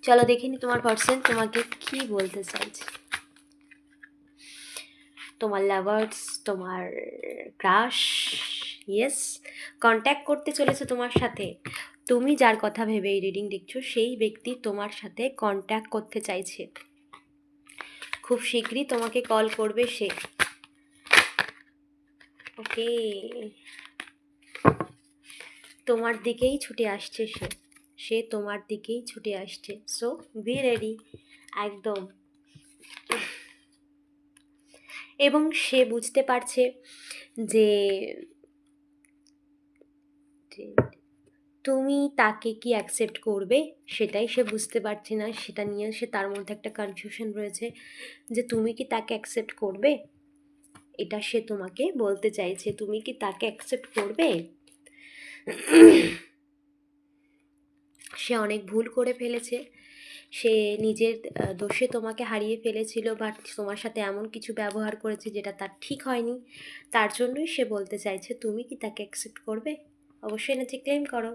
চলো দেখে নি তোমার পার্সন তোমাকে কি বলতে চাইছে। তোমার লাভার্স, তোমার ক্রাশ, ইয়েস, কন্ট্যাক্ট করতে চলেছে তোমার সাথে। তুমি যার কথা ভেবে এই রিডিং দেখছো সেই ব্যক্তি তোমার সাথে কন্ট্যাক্ট করতে চাইছে, খুব শীঘ্রই তোমাকে কল করবে সে। ওকে, তোমার দিকেই ছুটে আসছে সে তোমার দিকেই ছুটে আসছে। সো বি রেডি, একদম। এবং সে বুঝতে পারছে যে তুমি তাকে কি অ্যাকসেপ্ট করবে, সেটাই সে বুঝতে পারছে না। সেটা নিয়ে তার মধ্যে একটা কনফিউশন রয়েছে যে তুমি কি তাকে অ্যাকসেপ্ট করবে, এটা সে তোমাকে বলতে চাইছে। তুমি কি তাকে অ্যাকসেপ্ট করবে? সে অনেক ভুল করে ফেলেছে, সে নিজের দোষে তোমাকে হারিয়ে ফেলেছিল, বাট তোমার সাথে এমন কিছু ব্যবহার করেছে যেটা তার ঠিক হয়নি। তার জন্যই সে বলতে চাইছে তুমি কি তাকে অ্যাকসেপ্ট করবে। অবশ্যই এনার্জি ক্লেম করো।